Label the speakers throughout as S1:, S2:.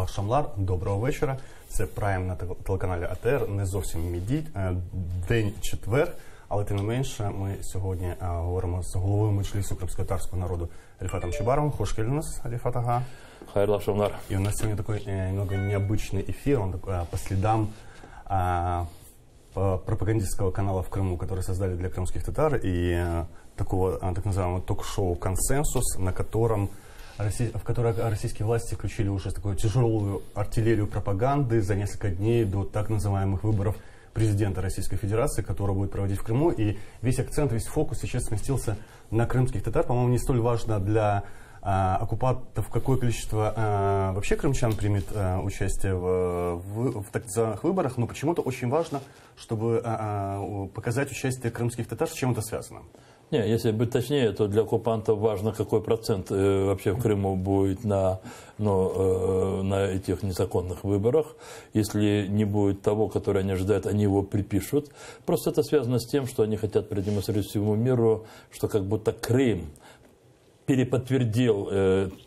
S1: Михайло Шамлар, доброго вечора. Це Прайм на телеканалі АТР, не зовсім день четвер, але тим не менше ми сьогодні говоримо з головою Меджлісу кримськотатарського народу Рифатом Чубаровым. Хош келдіңіз, Рифат ага.
S2: Хайрло Шамлар.
S1: И у нас сегодня такой немного необычный эфир, он по следам пропагандистского канала в Крыму, который создали для крымских татар, и такого так называемого ток-шоу «Консенсус», в которое российские власти включили уже такую тяжелую артиллерию пропаганды за несколько дней до так называемых выборов президента Российской Федерации, который будет проводить в Крыму. И весь акцент, весь фокус сейчас сместился на крымских татар. По-моему, не столь важно для оккупантов, какое количество вообще крымчан примет участие в так называемых выборах, но почему-то очень важно, чтобы показать участие крымских татар, с чем это связано.
S2: Не, если быть точнее, то для оккупантов важно, какой процент вообще в Крыму будет на этих незаконных выборах. Если не будет того, который они ожидают, они его припишут. Просто это связано с тем, что они хотят продемонстрировать всему миру, что как будто Крым переподтвердил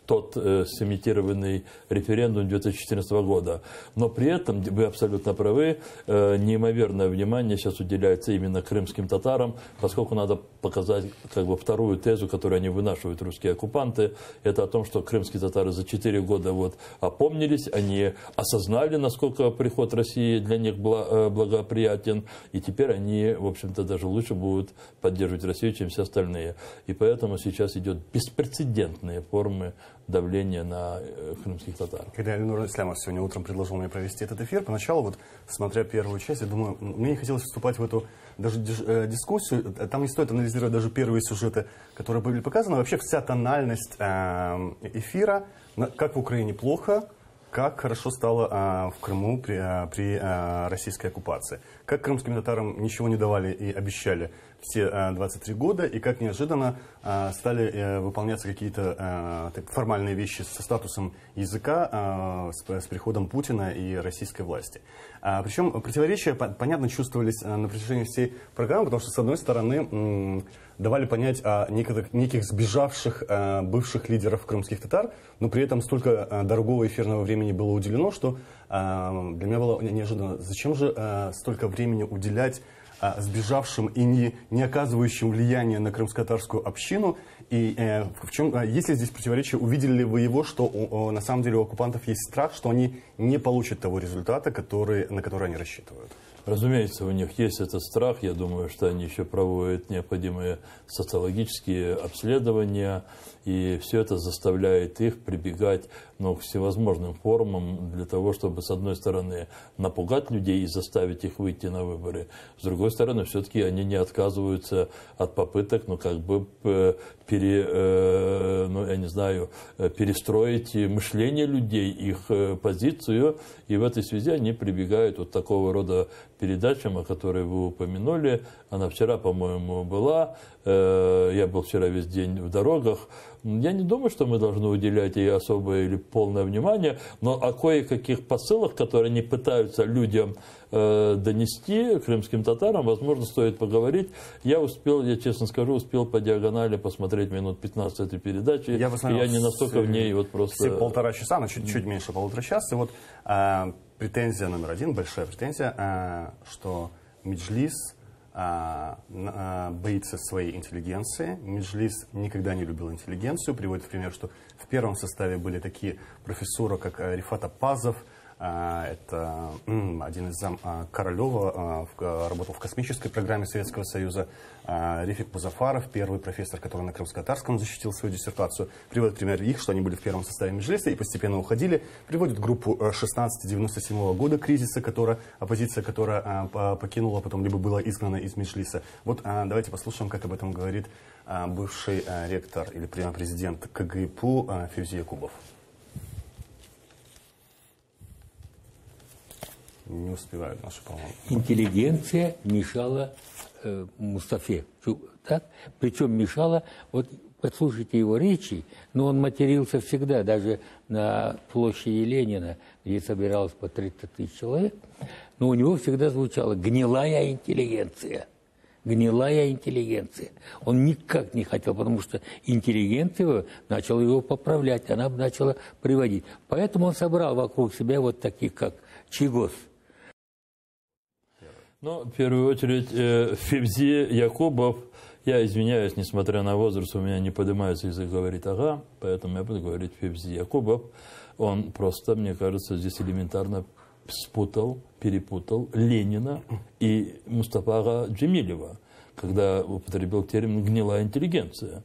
S2: тот сымитированный референдум 2014 года. Но при этом, вы абсолютно правы, неимоверное внимание сейчас уделяется именно крымским татарам, поскольку надо показать как бы вторую тезу, которую они вынашивают, русские оккупанты. Это о том, что крымские татары за 4 года опомнились, они осознали, насколько приход России для них благоприятен, и теперь они, в общем-то, даже лучше будут поддерживать Россию, чем все остальные. И поэтому сейчас идет беспрецедентные формы давления на крымских татар.
S1: Когда Ильнур Ислямов сегодня утром предложил мне провести этот эфир, поначалу, смотря первую часть, я думаю, мне не хотелось вступать в эту даже дискуссию. Там не стоит анализировать даже первые сюжеты, которые были показаны. Вообще вся тональность эфира, как в Украине плохо, как хорошо стало в Крыму при российской оккупации. Как крымским татарам ничего не давали и обещали все 23 года, и как неожиданно стали выполняться какие-то формальные вещи со статусом языка с приходом Путина и российской власти. Причем противоречия, понятно, чувствовались на протяжении всей программы, потому что, с одной стороны, давали понять о неких сбежавших бывших лидеров крымских татар, но при этом столько дорогого эфирного времени было уделено, что для меня было неожиданно, зачем же столько времени уделять сбежавшим и не оказывающим влияния на крымско-татарскую общину. И есть ли здесь противоречие? Увидели ли вы его, что на самом деле у оккупантов есть страх, что они не получат того результата, на который они рассчитывают?
S2: Разумеется, у них есть этот страх. Я думаю, что они еще проводят необходимые социологические обследования. И все это заставляет их прибегать к всевозможным формам для того, чтобы, с одной стороны, напугать людей и заставить их выйти на выборы. С другой стороны, все-таки они не отказываются от попыток, перестроить мышление людей, их позицию. И в этой связи они прибегают такого рода передачам, о которой вы упомянули. Она вчера, по-моему, была. Я был вчера весь день в дорогах. Я не думаю, что мы должны уделять ей особое или полное внимание, но о кое-каких посылах, которые они пытаются людям донести, крымским татарам, возможно, стоит поговорить. Я честно скажу, успел по диагонали посмотреть минут 15 этой передачи. Я не настолько в ней просто...
S1: Все полтора часа, чуть меньше полутора часа. И претензия номер один, большая претензия, что Меджлис боится своей интеллигенции. Меджлис никогда не любил интеллигенцию. Приводит в пример, что в первом составе были такие профессоры, как Рифат Апазов. Это один из зам Королева, работал в космической программе Советского Союза. Рефик Музафаров, первый профессор, который на крымско-татарском защитил свою диссертацию. Приводит пример их, что они были в первом составе Меджлиса и постепенно уходили. Приводит группу 1697 года кризиса, оппозиция, которая покинула, потом либо была изгнана из Меджлиса. Давайте послушаем, как об этом говорит бывший ректор или президент КГИПУ Февзи Якубов. Не успевают наши, по-моему.
S3: Интеллигенция мешала Мустафе. Так? Причем мешала, послушайте его речи, но он матерился всегда, даже на площади Ленина, где собиралось по 30 тысяч человек, но у него всегда звучала гнилая интеллигенция. гнилая интеллигенция. Он никак не хотел, потому что интеллигенция начала его поправлять, она начала приводить. Поэтому он собрал вокруг себя вот таких, как Чигос.
S2: Ну, в первую очередь, Февзи Якубов, я извиняюсь, несмотря на возраст, у меня не поднимается язык говорить «ага», поэтому я буду говорить Февзи Якубов. Он просто, мне кажется, здесь элементарно спутал, перепутал Ленина и Мустафа Джемилева, когда употребил термин «гнилая интеллигенция».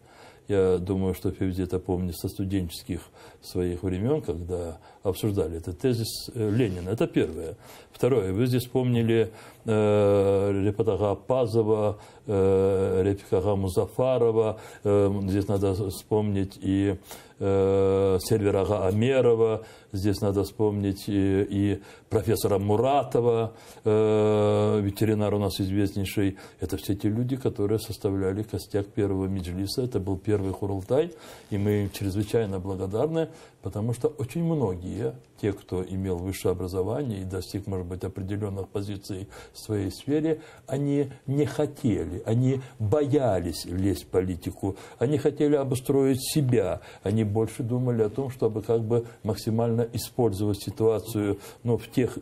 S2: Я думаю, что Февзи это помнит со студенческих своих времен, когда обсуждали этот тезис Ленина. Это первое. Второе. Вы здесь вспомнили Репатага Пазова, Репикага Музафарова. Здесь надо вспомнить и Серверага Амерова. Здесь надо вспомнить и профессора Муратова, ветеринар у нас известнейший. Это все те люди, которые составляли костяк первого меджлиса. Это был первый Хурултай. И мы им чрезвычайно благодарны, потому что очень многие, те, кто имел высшее образование и достиг, может быть, определенных позиций в своей сфере, они не хотели, они боялись лезть в политику, они хотели обустроить себя, они больше думали о том, чтобы как бы максимально использовать ситуацию, ну, в тех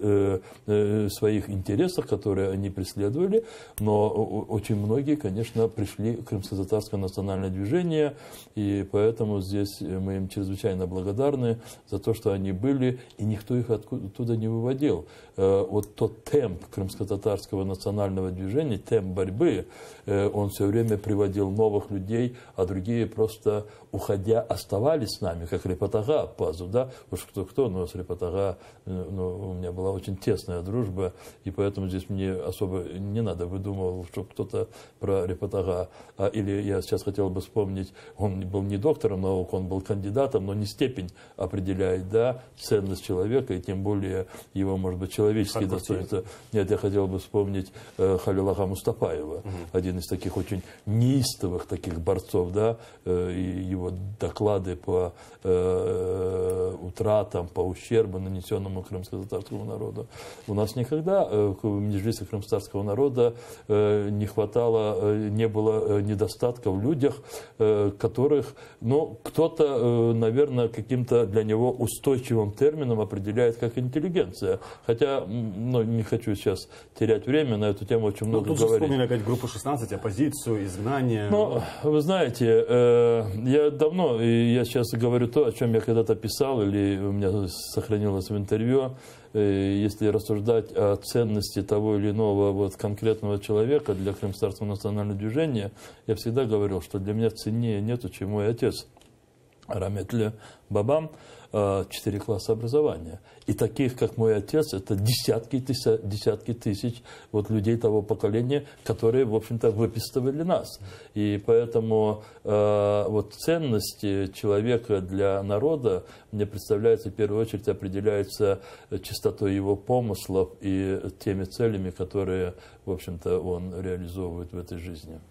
S2: своих интересах, которые они преследовали, но очень многие, конечно, пришли в Крымско-татарское национальное движение, и поэтому здесь мы им чрезвычайно благодарны за то, что они были, и никто их оттуда не выводил. Вот тот темп крымско-татарского национального движения, темп борьбы, он все время приводил новых людей, а другие просто, уходя, оставались с нами, как Репатага Пазу, да, уж кто-кто, но с Репатага у меня была очень тесная дружба, и поэтому здесь мне особо не надо выдумывать, что кто-то про Репатага, или я сейчас хотел бы вспомнить, он был не доктором наук, он был кандидатом, но не степень определяет, да, ценность человека, и тем более его, может быть, человеческие достоинства. Нет, я хотел бы вспомнить Халилага Мустафаева, один из таких очень неистовых таких борцов, да, и его доклады по утратам, по ущербу, нанесенному крымско-татарскому народу. У нас никогда в Меджлисе крымско-татарского народа не хватало, не было недостатка в людях, которых, ну, кто-то, наверное, каким-то для него устойчивым термином определяет как интеллигенция. Хотя, ну, не хочу сейчас терять время, на эту тему очень много говорить. Тут же
S1: вспомнили опять группу 16, оппозицию, изгнание.
S2: Ну, вы знаете, я давно, и я сейчас говорю то, о чем я когда-то писал, или у меня сохранилось в интервью, если рассуждать о ценности того или иного вот конкретного человека для Крымско-татарского национального движения, я всегда говорил, что для меня ценнее нету, чем мой отец Раметли Бабам, 4 класса образования. И таких, как мой отец, это десятки тысяч вот людей того поколения, которые, в общем-то, выписывали нас. И поэтому вот ценность человека для народа, мне представляется, в первую очередь определяется чистотой его помыслов и теми целями, которые, в общем-то, он реализовывает в этой жизни.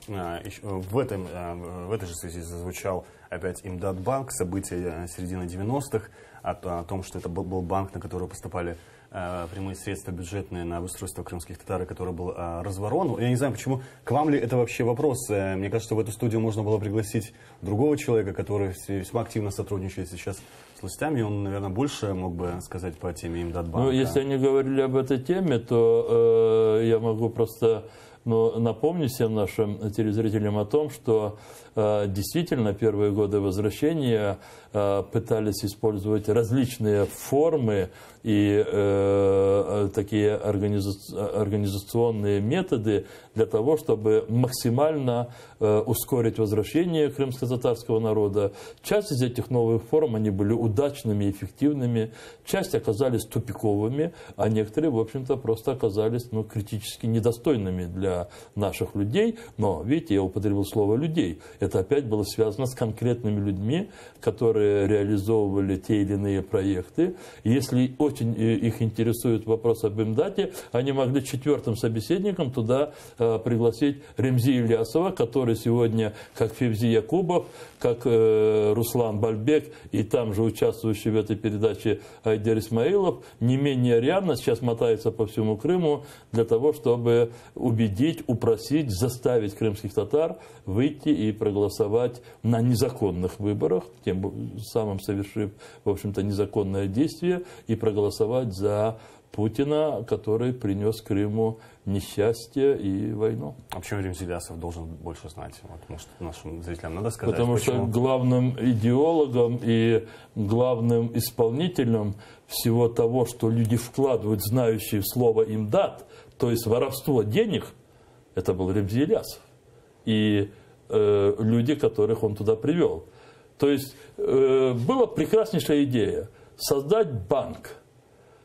S1: В этой же связи зазвучал опять Имдатбанк, события середины 90-х, о том, что это был банк, на который поступали прямые средства бюджетные на обустройство крымских татар, который был разворован. Я не знаю, почему, к вам ли это вообще вопрос. Мне кажется, что в эту студию можно было пригласить другого человека, который весьма активно сотрудничает сейчас с властями, и он, наверное, больше мог бы сказать по теме Имдатбанка.
S2: Ну, если они говорили об этой теме, то я могу просто... Но напомню всем нашим телезрителям о том, что действительно первые годы возвращения пытались использовать различные формы и такие организационные методы для того, чтобы максимально ускорить возвращение крымско-татарского народа. Часть из этих новых форм, они были удачными, эффективными, часть оказались тупиковыми, а некоторые, в общем-то, просто оказались, ну, критически недостойными для наших людей. Но, видите, я употребил слово «людей». Это опять было связано с конкретными людьми, которые реализовывали те или иные проекты. Если очень их интересует вопрос об Имдате, они могли 4-м собеседником туда пригласить Ремзи Ильясова, который сегодня, как Февзи Якубов, как Руслан Бальбек и там же участвующий в этой передаче Айдер Исмаилов, не менее рьяно сейчас мотается по всему Крыму для того, чтобы убедить убедить, упросить, заставить крымских татар выйти и проголосовать на незаконных выборах, тем самым совершив, в общем-то, незаконное действие, и проголосовать за Путина, который принес Крыму несчастье и войну.
S1: А почему Римзил Илясов должен больше знать? Вот, может, нашим зрителям надо сказать,
S2: потому
S1: почему?
S2: что главным идеологом и главным исполнителем всего того, что люди вкладывают, знающие в слово имдат, то есть воровство денег, это был Ремзи Илясов. И люди, которых он туда привел. То есть была прекраснейшая идея создать банк.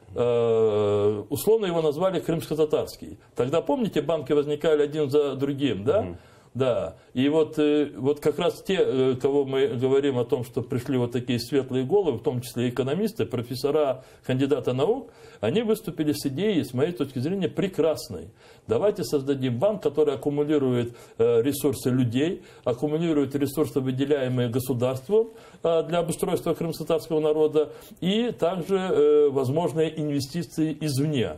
S2: Условно его назвали крымско-татарский. Тогда, помните, банки возникали один за другим, да? Да. И вот как раз те, кого мы говорим о том, что пришли вот такие светлые головы, в том числе экономисты, профессора, кандидаты наук, они выступили с идеей, с моей точки зрения, прекрасной. Давайте создадим банк, который аккумулирует ресурсы людей, аккумулирует ресурсы, выделяемые государством для обустройства крымско-татарского народа, и также возможные инвестиции извне.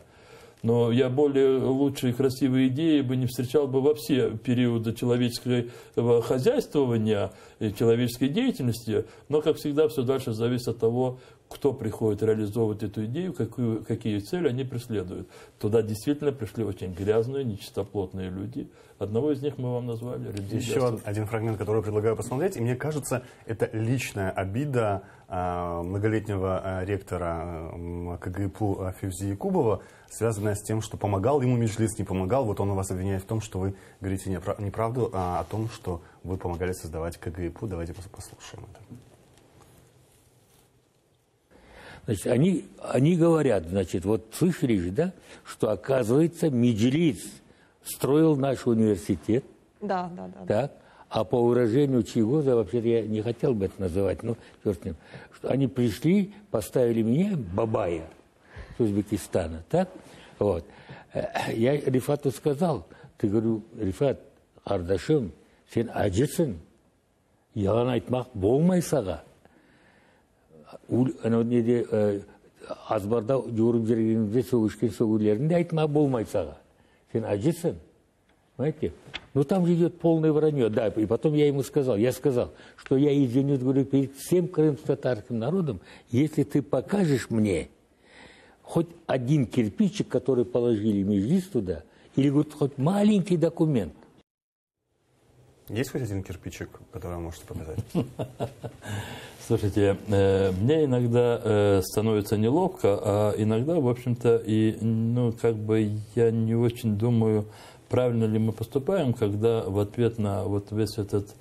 S2: Но я более лучшие красивые идеи бы не встречал бы во все периоды человеческого хозяйствования и человеческой деятельности. Но, как всегда, все дальше зависит от того, кто приходит реализовывать эту идею, какие цели они преследуют. Туда действительно пришли очень грязные, нечистоплотные люди. Одного из них мы вам назвали.
S1: Еще один фрагмент, который предлагаю посмотреть. И мне кажется, это личная обида многолетнего ректора КГИПУ Февзи Якубова, связанная с тем, что помогал ему Меджлис, не помогал. Вот он вас обвиняет в том, что вы говорите неправду, о том, что вы помогали создавать КГИПУ. Давайте послушаем это.
S3: Значит, они говорят, значит, вот слышали же, да, что, оказывается, Меджлис строил наш университет.
S4: Да.
S3: Так, а по выражению Чигоза, вообще-то я не хотел бы это называть, но черт с ним, что они пришли, поставили меня, Бабая, с Узбекистана, так, вот. Я Рифату сказал, ты, говорю, Рифат, Ардашым, сен ажысын, яlan айтмақ болмай саға. Азбарда жүріп жүргенімізде сөгішкен сөгілерін де айтма болмай саға. Сен ажысын. Понимаете? Но там же идет полное вранье. Да, и потом я ему сказал, что я извинюсь, говорю, перед всем крымско-татарским народом, если ты покажешь мне хоть один кирпичик, который положили Меджлис туда, или вот хоть маленький документ.
S1: Есть хоть один кирпичик, который вы можете показать?
S2: Слушайте, мне иногда становится неловко, а иногда, в общем-то, и, ну, как бы я не очень думаю, правильно ли мы поступаем, когда в ответ на вот весь этот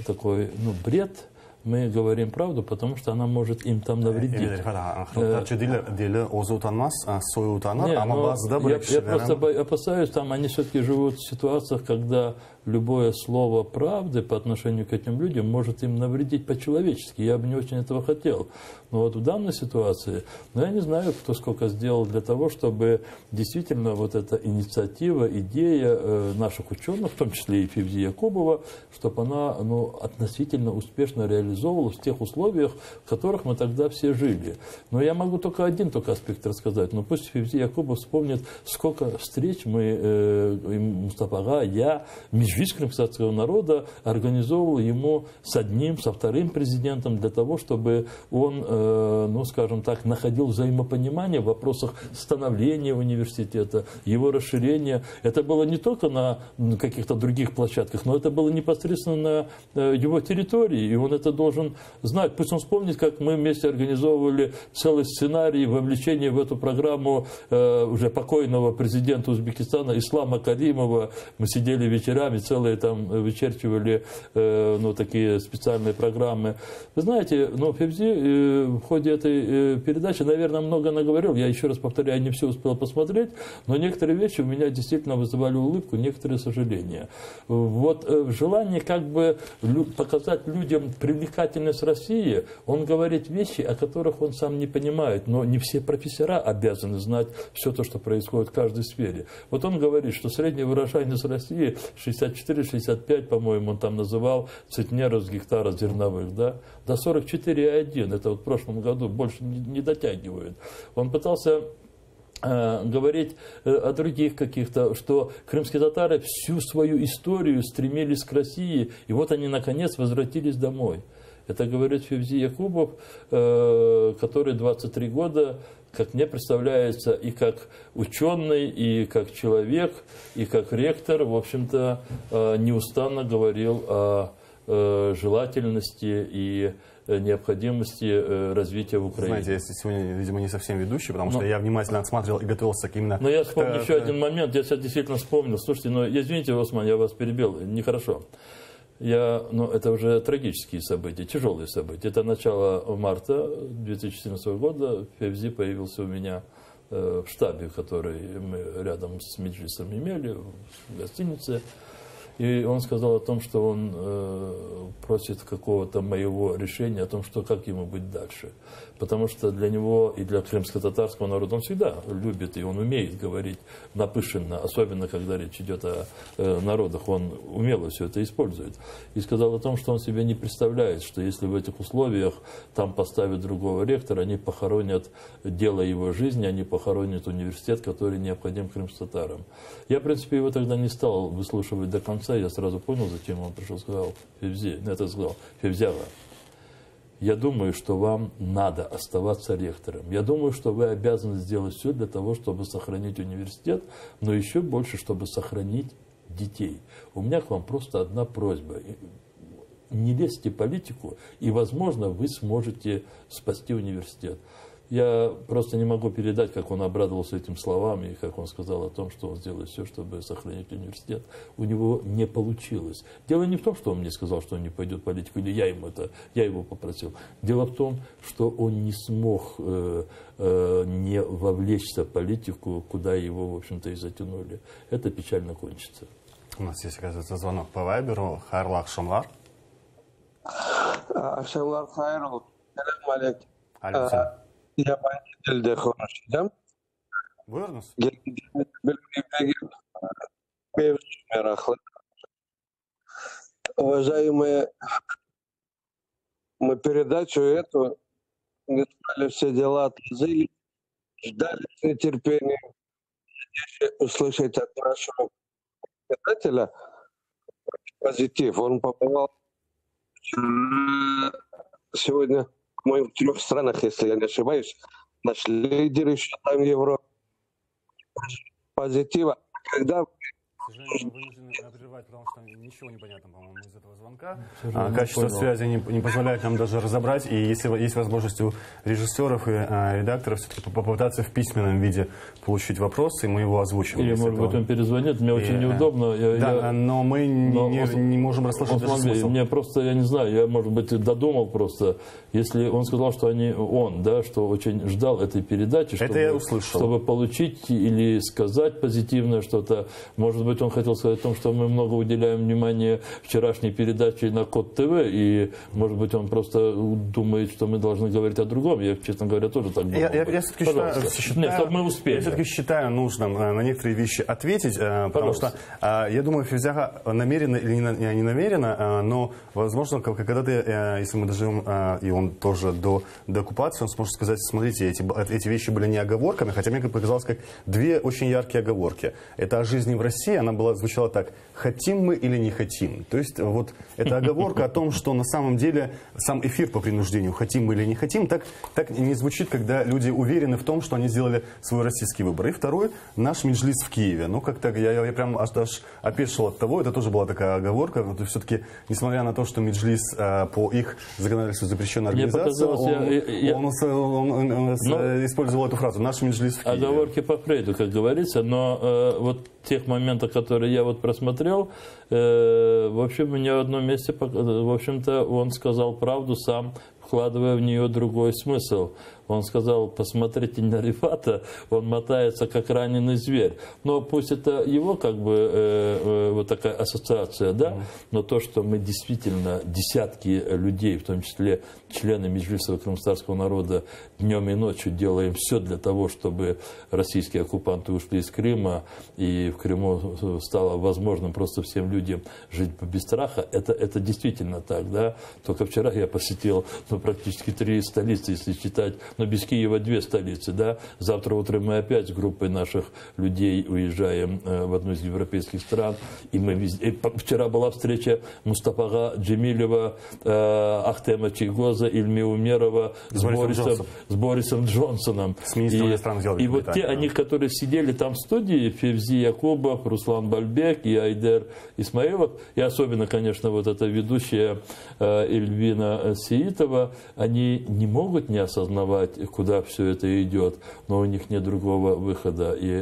S2: такой, ну, бред, мы говорим правду, потому что она может им там навредить. Я просто опасаюсь, там они все-таки живут в ситуациях, когда любое слово правды по отношению к этим людям может им навредить по-человечески. Я бы не очень этого хотел. Но вот в данной ситуации, ну, я не знаю, кто сколько сделал для того, чтобы действительно вот эта инициатива, идея наших ученых, в том числе и Февзи Якубова, чтобы она, ну, относительно успешно реализовывалась в тех условиях, в которых мы тогда все жили. Но я могу только один аспект рассказать. Но пусть Февзи Якубов вспомнит, сколько встреч мы, Мустафа Ага, я, Меджлис крымско-татарского народа организовывал ему с одним, со вторым президентом для того, чтобы он, ну, скажем так, находил взаимопонимание в вопросах становления университета, его расширения. Это было не только на каких-то других площадках, но это было непосредственно на его территории, и он это должен знать. Пусть он вспомнит, как мы вместе организовывали целый сценарий вовлечения в эту программу уже покойного президента Узбекистана Ислама Каримова. Мы сидели вечерами, целые там вычерчивали, ну, такие специальные программы. Вы знаете, ну, Февзи в ходе этой передачи, наверное, много наговорил. Я еще раз повторяю, не все успел посмотреть, но некоторые вещи у меня действительно вызывали улыбку, некоторые сожаления. Вот в желании как бы показать людям привлекательность России, он говорит вещи, о которых он сам не понимает, но не все профессора обязаны знать все то, что происходит в каждой сфере. Вот он говорит, что средняя урожайность России 64-65, по-моему, он там называл центнеров с гектара зерновых, да, до 44,1, это вот в прошлом году больше не дотягивает. Он пытался говорить о других каких-то, что крымские татары всю свою историю стремились к России, и вот они наконец возвратились домой. Это говорит Февзи Якубов, который 23 года, как мне представляется, и как ученый, и как человек, и как ректор, в общем-то, неустанно говорил о желательности и необходимости развития в Украине.
S1: Знаете, я сегодня, видимо, не совсем ведущий, потому что я внимательно отсматривал и готовился к именно...
S2: Но я вспомню еще один момент, я сейчас действительно вспомнил. Слушайте, извините, Осман, я вас перебил, нехорошо. Но это уже трагические события, тяжелые события. Это начало марта 2014 года. Февзи появился у меня в штабе, который мы рядом с Меджлисом имели, в гостинице. И он сказал о том, что он просит какого-то моего решения о том, как ему быть дальше. Потому что для него и для крымско-татарского народа он всегда любит и он умеет говорить напыщенно, особенно когда речь идет о народах, он умело все это использует. И сказал о том, что он себе не представляет, что если в этих условиях там поставят другого ректора, они похоронят дело его жизни, они похоронят университет, который необходим крымско-татарам. Я, в принципе, его тогда не стал выслушивать до конца, я сразу понял, зачем он пришел, сказал, Февзяга, я думаю, что вам надо оставаться ректором. Я думаю, что вы обязаны сделать все для того, чтобы сохранить университет, но еще больше, чтобы сохранить детей. У меня к вам просто одна просьба. Не лезьте в политику, и, возможно, вы сможете спасти университет. Я просто не могу передать, как он обрадовался этим словам, и как он сказал о том, что он сделает все, чтобы сохранить университет. У него не получилось. Дело не в том, что он мне сказал, что он не пойдет в политику, или я его попросил. Дело в том, что он не смог не вовлечься в политику, куда его, в общем-то, и затянули. Это печально кончится.
S1: У нас есть, оказывается, звонок по Вайберу. Хайрлы акшамлар.
S4: Akşamlar hayır olsun. Selam
S1: Aleyküm.
S4: Yabancı dilde konuşacağım.
S1: Buyurunuz.
S4: Bilgiye mevzu meraklı. Уважаемые, мы передачу эту не спали, все дела отложили, ждали с нетерпением услышать от нашего председателя позитив. Он побывал сегодня, в 3 странах, если я не ошибаюсь, наш лидер еще там Европы. Позитива. Когда...
S1: К сожалению, мы вынуждены прерывать, потому что ничего не понятно, по-моему, из этого звонка. Качество связи не позволяет нам даже разобрать, и если есть возможность у режиссеров и редакторов все-таки попытаться в письменном виде получить вопрос, и мы его озвучим.
S2: Или, может быть, он перезвонит, мне очень неудобно.
S1: Но мы не можем расслышать даже смысл.
S2: Мне просто, я не знаю, я, может быть, додумал просто, если он сказал, что что очень ждал этой передачи, чтобы получить или сказать позитивное что-то, может быть, он хотел сказать о том, что мы много уделяем внимания вчерашней передаче на Код ТВ, и, может быть, он просто думает, что мы должны говорить о другом. Я, честно говоря, тоже так думал.
S1: Я все-таки считаю нужным на некоторые вещи ответить, потому что я думаю, Февзяга намеренно или не намеренно, но, возможно, когда-то, если мы доживем, и он тоже до оккупации, он сможет сказать, смотрите, эти вещи были не оговорками, хотя мне показалось, как две очень яркие оговорки. Это о жизни в России, она звучала так: хотим мы или не хотим. То есть вот эта оговорка о том, что на самом деле сам эфир по принуждению, хотим мы или не хотим, так не звучит, когда люди уверены в том, что они сделали свой российский выбор. И второй, наш Меджлис в Киеве. Ну, как-то я прям аж опешил от того, это тоже была такая оговорка. Но все-таки, несмотря на то, что Меджлис по их законодательству запрещенная организация, он использовал эту фразу: наш Меджлис в Киеве.
S2: Оговорки по Фрейду, как говорится, но вот тех моментов, которые я просмотрел, в общем, мне в одном месте, в общем-то, он сказал правду сам, вкладывая в нее другой смысл. Он сказал: посмотрите на Рифата, он мотается, как раненый зверь. Но пусть это его, вот такая ассоциация, да, но то, что мы действительно десятки людей, в том числе члены Меджлиса крымского народа, днем и ночью делаем все для того, чтобы российские оккупанты ушли из Крыма, и в Крыму стало возможным просто всем людям жить без страха, это действительно так, да. Только вчера я посетил, практически 3 столицы, если считать, но без Киева 2 столицы, да. Завтра утром мы опять с группой наших людей уезжаем в одну из европейских стран, и мы везде... Вчера была встреча Мустафага Джемилева, Ахтема Чийгоза, Ильми Умерова с Борисом Джонсоном.
S1: С министром иностранных дел.
S2: И вот те, они, которые сидели там в студии, Февзи Якубов, Руслан Бальбек и Айдер Исмаилов, и особенно, конечно, вот эта ведущая Эльвина Сеитова, они не могут не осознавать, куда все это идет, но у них нет другого выхода, и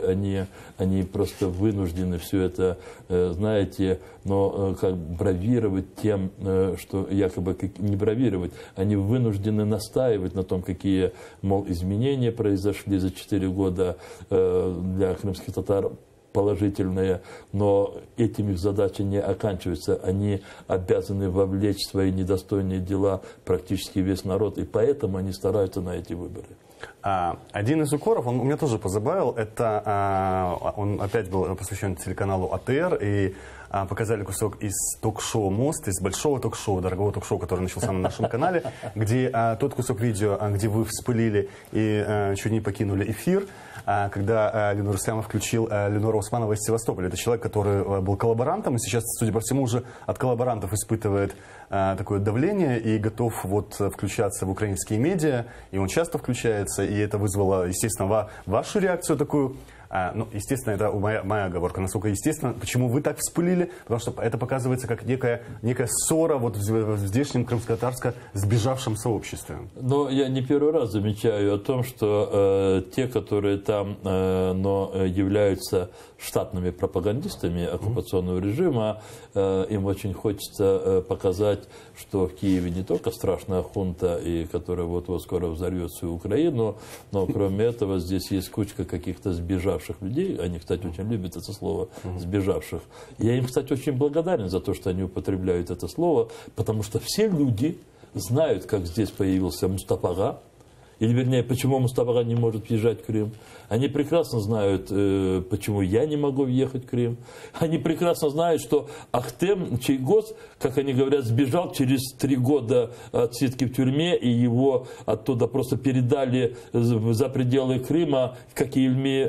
S2: они просто вынуждены все это, знаете, но как бравировать тем, что якобы не бравировать, они вынуждены настаивать на том, какие, мол, изменения произошли за 4 года для крымских татар, положительные, но этим их задача не оканчивается. Они обязаны вовлечь в свои недостойные дела практически весь народ, и поэтому они стараются на эти выборы.
S1: Один из укоров, он меня тоже позабавил, это он опять был посвящен телеканалу АТР, и показали кусок из ток-шоу «Мост», из большого ток-шоу, дорогого ток-шоу, который начался на нашем канале, где тот кусок видео, где вы вспылили и чуть не покинули эфир, когда Ленур Ислямов включил Ленура Усманова из Севастополя. Это человек, который был коллаборантом, и сейчас, судя по всему, уже от коллаборантов испытывает такое давление и готов вот включаться в украинские медиа, и он часто включается, и это вызвало, естественно, вашу реакцию такую. Ну, естественно, это моя оговорка. Насколько естественно, почему вы так вспылили? Потому что это показывается как некая ссора вот в здешнем крымско-татарско сбежавшем сообществе.
S2: Но я не первый раз замечаю о том, что те, которые там являются штатными пропагандистами оккупационного режима, им очень хочется показать, что в Киеве не только страшная хунта, и которая вот-вот скоро взорвет всю Украину, но кроме этого здесь есть кучка каких-то сбежавших людей. Они, кстати, очень любят это слово «сбежавших». Я им, кстати, очень благодарен за то, что они употребляют это слово, потому что все люди знают, как здесь появился Мустафага, или, вернее, почему Мустафага не может въезжать в Крым. Они прекрасно знают, почему я не могу въехать в Крым. Они прекрасно знают, что Ахтем Чийгоз, как они говорят, сбежал через 3 года отсидки в тюрьме, и его оттуда просто передали за пределы Крыма, как и Ильми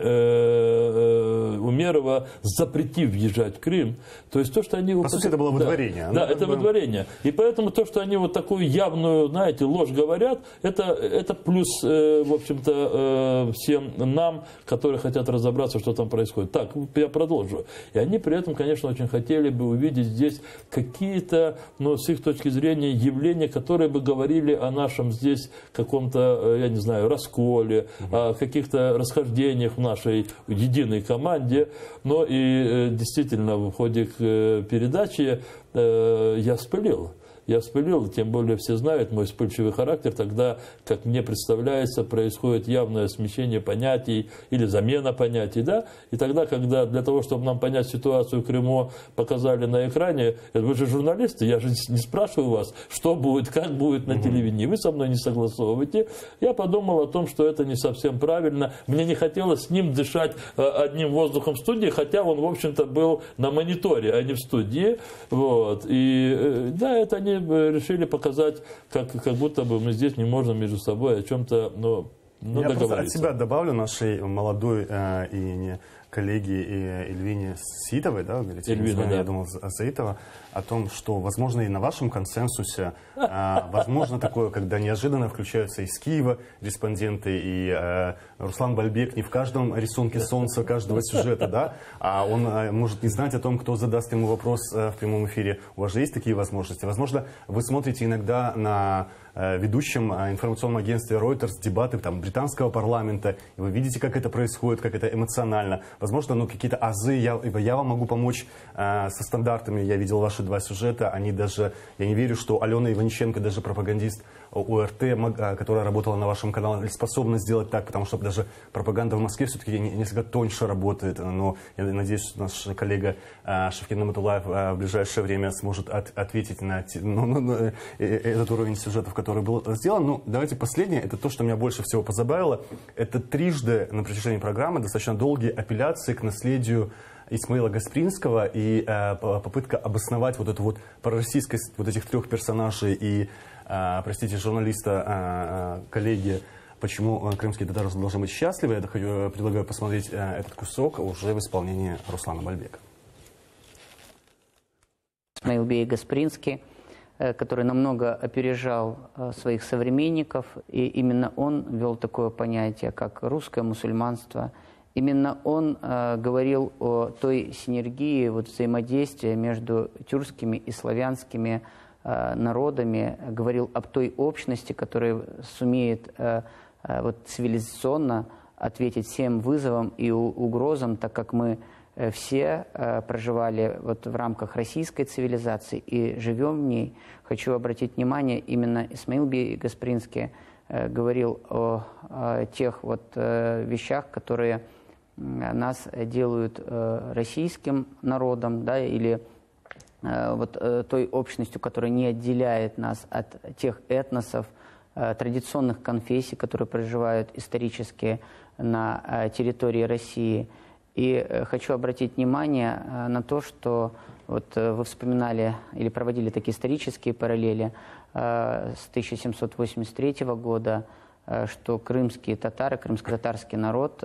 S2: Умерова, запретив въезжать в Крым. То есть то, что они...
S1: По сути, это было выдворение.
S2: Да, это выдворение. И поэтому то, что они вот такую явную, знаете, ложь говорят, это плюс, в общем-то, всем нам, которые хотят разобраться, что там происходит. Так, я продолжу. И они при этом, конечно, очень хотели бы увидеть здесь какие-то, с их точки зрения, явления, которые бы говорили о нашем здесь каком-то, я не знаю, расколе, о каких-то расхождениях в нашей единой команде. Но и действительно в ходе передачи я вспылил. Я вспылил, тем более все знают мой вспыльчивый характер, тогда, как мне представляется, происходит явное смещение понятий или замена понятий, да? И тогда, когда для того, чтобы нам понять ситуацию в Крыму, показали на экране, вы же журналисты, я же не спрашиваю вас, что будет, как будет на телевидении, вы со мной не согласовываете. Я подумал о том, что это не совсем правильно. Мне не хотелось с ним дышать одним воздухом в студии, хотя он, в общем-то, был на мониторе, а не в студии. Вот. И да, это они решили показать, как будто бы мы здесь не можем между собой о чем-то
S1: я просто от себя добавлю нашей молодой и коллеге Эльвине Сеитовой, да, говорите?
S2: Эльвина, да.
S1: Я думал, Сеитова, о том, что, возможно, и на вашем консенсусе, возможно, такое, когда неожиданно включаются из Киева респонденты, и Руслан Бальбек не в каждом рисунке солнца каждого сюжета, да, а он может не знать о том, кто задаст ему вопрос в прямом эфире. У вас же есть такие возможности. Возможно, вы смотрите иногда на ведущем информационном агентстве Reuters дебаты там, британского парламента, и вы видите, как это происходит, как это эмоционально. Возможно, какие-то азы, я вам могу помочь со стандартами. Я видел ваши 2 сюжета, они даже, я не верю, что Алена Иваниченко, даже пропагандист ОРТ, которая работала на вашем канале, способна сделать так, потому что даже пропаганда в Москве все-таки несколько тоньше работает. Но я надеюсь, что наш коллега Шавкин Наматулаев в ближайшее время сможет ответить на этот уровень сюжетов, который был сделан. Ну, давайте последнее. Это то, что меня больше всего позабавило. Это трижды на протяжении программы достаточно долгие апелляции к наследию Исмаила Гаспринского и попытка обосновать вот эту вот пророссийскость вот этих трех персонажей и, простите, журналиста, коллеги, почему крымские татары должны быть счастливы. Я предлагаю посмотреть этот кусок уже в исполнении Руслана Бальбека.
S5: Исмаил Бей Гаспринский, который намного опережал своих современников, и именно он ввел такое понятие, как русское мусульманство. Именно он говорил о той синергии, вот, взаимодействия между тюркскими и славянскими народами, говорил об той общности, которая сумеет вот, цивилизационно ответить всем вызовам и угрозам, так как мы все проживали вот в рамках российской цивилизации и живем в ней. Хочу обратить внимание, именно Исмаил Бей Гаспринский говорил о тех вот вещах, которые нас делают российским народом, да, или вот той общностью, которая не отделяет нас от тех этносов, традиционных конфессий, которые проживают исторически на территории России. И хочу обратить внимание на то, что вот вы вспоминали или проводили такие исторические параллели с 1783 года, что крымские татары, крымско-татарский народ,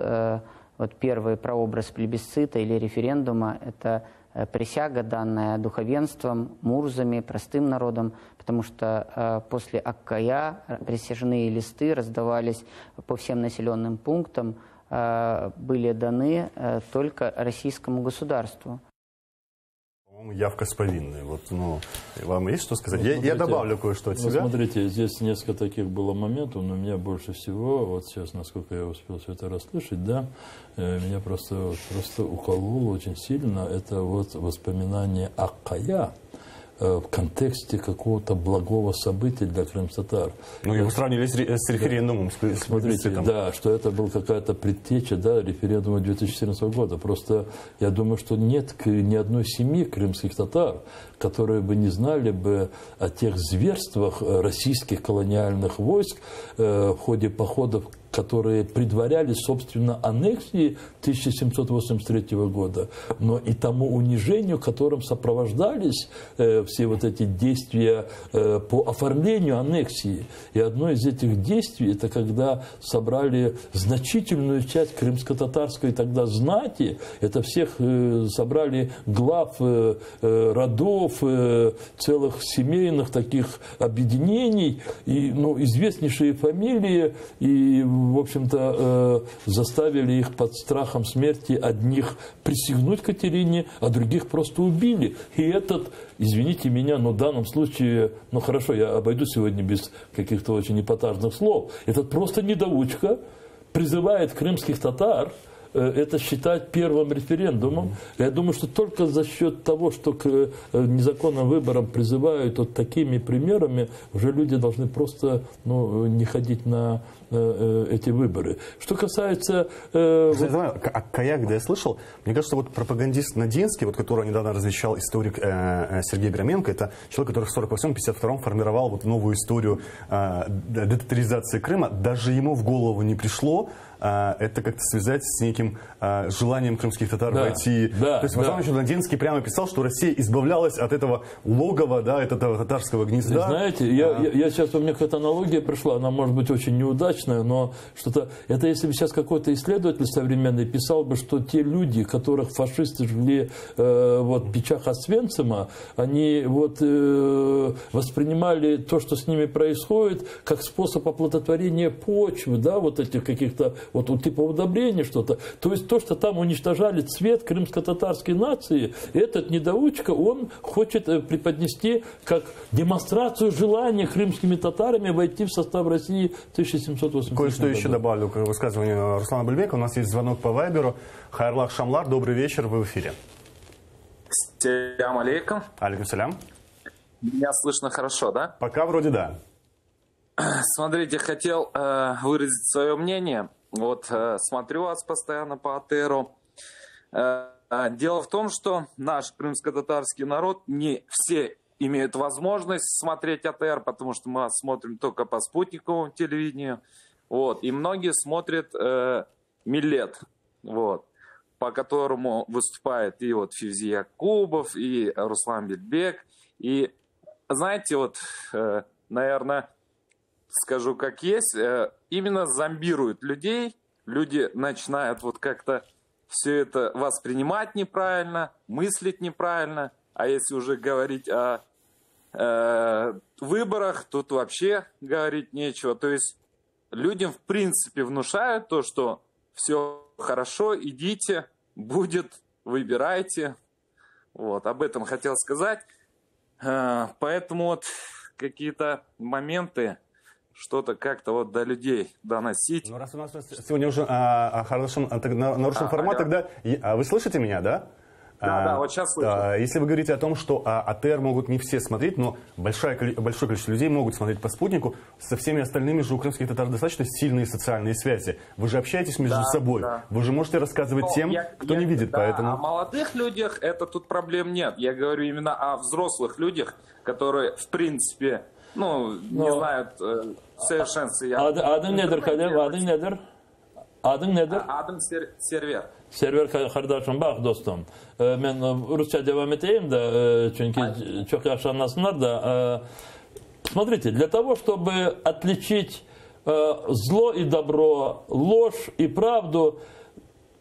S5: вот первый прообраз плебисцита или референдума – это присяга, данная духовенством, мурзами, простым народом, потому что после Аккая присяжные листы раздавались по всем населенным пунктам, были даны только российскому государству.
S1: По-моему, явка с повинной. Вот, ну, вам есть что сказать?
S2: Вот,
S1: я добавлю кое-что от себя.
S2: Смотрите, здесь несколько таких было моментов, но меня больше всего, вот сейчас, насколько я успел все это расслышать, да, меня просто укололо очень сильно, это вот воспоминание Аккая в контексте какого-то благого события для крымстатар.
S1: Ну, его сравнили с референдумом.
S2: Смотрите, да, что это была какая-то предтеча, да, референдума 2014 года. Просто я думаю, что нет ни одной семьи крымских татар, которые бы не знали бы о тех зверствах российских колониальных войск в ходе походов, которые предваряли, собственно, аннексии 1783 года, но и тому унижению, которым сопровождались все вот эти действия по оформлению аннексии. И одно из этих действий, это когда собрали значительную часть крымско-татарской тогда знати, это всех собрали глав родов, целых семейных таких объединений, и, ну, известнейшие фамилии, и в общем-то, заставили их под страхом смерти одних присягнуть Катерине, а других просто убили. И этот, извините меня, но в данном случае, ну хорошо, я обойду сегодня без каких-то очень эпатажных слов, этот просто недоучка призывает крымских татар это считать первым референдумом. Я думаю, что только за счет того, что к незаконным выборам призывают вот такими примерами, уже люди должны просто, ну, не ходить на эти выборы. Что касается...
S1: Аккая, когда я слышал, мне кажется, вот пропагандист Надинский, вот, которого недавно размещал историк Сергей Громенко, это человек, который в 1948-1952 формировал вот новую историю детатаризации Крыма, даже ему в голову не пришло это как-то связать с неким желанием крымских татар войти. То есть, возможно, Надинский прямо писал, что Россия избавлялась от этого логова, да, от этого татарского гнезда.
S2: Знаете, я сейчас, у меня какая-то аналогия пришла, она может быть очень неудачная, но что-то... Это если бы сейчас какой-то исследователь современный писал бы, что те люди, которых фашисты жгли вот, в печах Освенцима, они вот воспринимали то, что с ними происходит, как способ оплодотворения почвы, да, вот этих каких-то вот типа удобрения что-то. То есть то, что там уничтожали цвет крымско-татарской нации, этот недоучка, он хочет преподнести как демонстрацию желания крымскими татарами войти в состав России в 1780 году.
S1: Кое-что еще добавлю к высказыванию Руслана Бальбека. У нас есть звонок по Вайберу. Хайрлах Шамлар, добрый вечер, вы в эфире.
S6: Салям алейкум.
S1: Алейкум салям.
S6: Меня слышно хорошо, да?
S1: Пока вроде да.
S6: Смотрите, хотел выразить свое мнение. Вот смотрю вас постоянно по АТРу. Дело в том, что наш крымско-татарский народ, не все имеют возможность смотреть АТР, потому что мы смотрим только по спутниковому телевидению. Вот, и многие смотрят Миллет. Вот. по которому выступает и вот Февзи Якубов, и Руслан Бельбек. И знаете, вот, наверное, скажу как есть, именно зомбируют людей. Люди начинают вот как-то все это воспринимать неправильно, мыслить неправильно. А если уже говорить о выборах, тут вообще говорить нечего. То есть людям в принципе внушают то, что все хорошо, идите, будет, выбирайте. Вот, об этом хотел сказать. Поэтому вот какие-то моменты, что-то как-то вот до людей доносить.
S1: Ну, раз у нас сегодня уже нарушен формат, тогда... Вы слышите меня, да?
S6: Да, вот сейчас слышу.
S1: Если вы говорите о том, что АТР могут не все смотреть, но большое количество людей могут смотреть по спутнику, со всеми остальными же у крымских татар достаточно сильные социальные связи. Вы же общаетесь между собой. Да. Вы же можете рассказывать тем, кто не видит.
S6: Да,
S1: поэтому...
S6: О молодых людях это тут проблем нет. Я говорю именно о взрослых людях, которые в принципе не знают совершенства.
S2: Adın nedir Kadir? Adın nedir? Adın nedir?
S6: Adım Server.
S2: Server kardeşim, bak dostum. Ben Rusça devam edeyim de, çünkü çok yaxşı anlasınlar da. Смотрите, для того, чтобы отличить зло и добро, ложь и правду,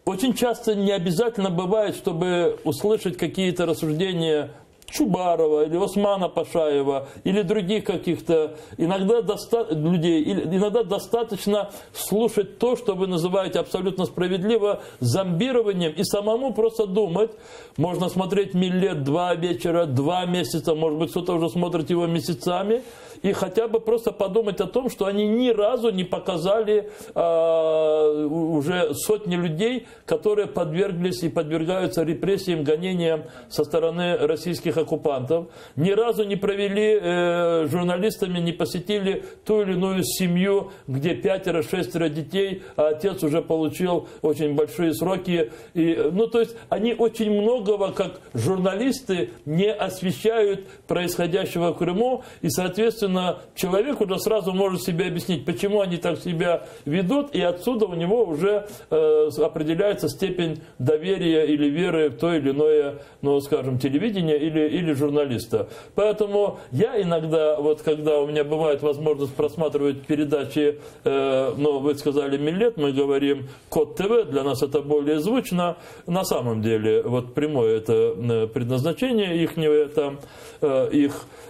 S2: очень часто не обязательно бывает, чтобы услышать какие-то рассуждения Чубарова или Османа Пашаева или других каких-то людей. Иногда достаточно слушать то, что вы называете абсолютно справедливо зомбированием, и самому просто думать. Можно смотреть «Миллет» 2 вечера, 2 месяца, может быть, кто-то уже смотрит его месяцами, и хотя бы просто подумать о том, что они ни разу не показали уже сотни людей, которые подверглись и подвергаются репрессиям, гонениям со стороны российских оккупантов, ни разу не провели журналистами, не посетили ту или иную семью, где 5-6 детей, а отец уже получил очень большие сроки. То есть они очень многого, как журналисты, не освещают происходящего в Крыму, и, соответственно, человек уже сразу может себе объяснить, почему они так себя ведут, и отсюда у него уже определяется степень доверия или веры в то или иное, скажем, телевидение или журналиста. Поэтому я иногда, вот когда у меня бывает возможность просматривать передачи, вы сказали «Миллет», мы говорим «Код ТВ», для нас это более звучно. На самом деле, вот прямое это предназначение их.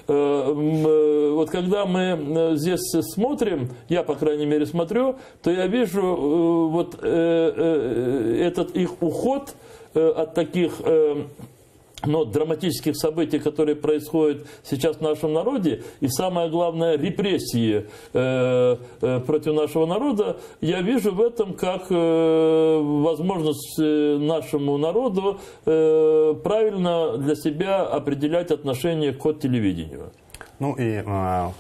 S2: Вот когда мы здесь смотрим, я, по крайней мере, смотрю, то я вижу этот их уход от таких драматических событий, которые происходят сейчас в нашем народе, и самое главное, репрессии против нашего народа, я вижу в этом как возможность нашему народу правильно для себя определять отношение к телевидению.
S1: Ну и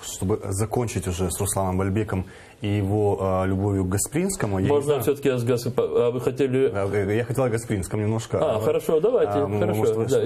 S1: чтобы закончить уже с Русланом Бальбеком и его любовью к Гаспринскому...
S2: Можно все-таки с Гаспринским... вы хотели...
S1: Я хотел о Гаспринском немножко...
S2: Хорошо, давайте.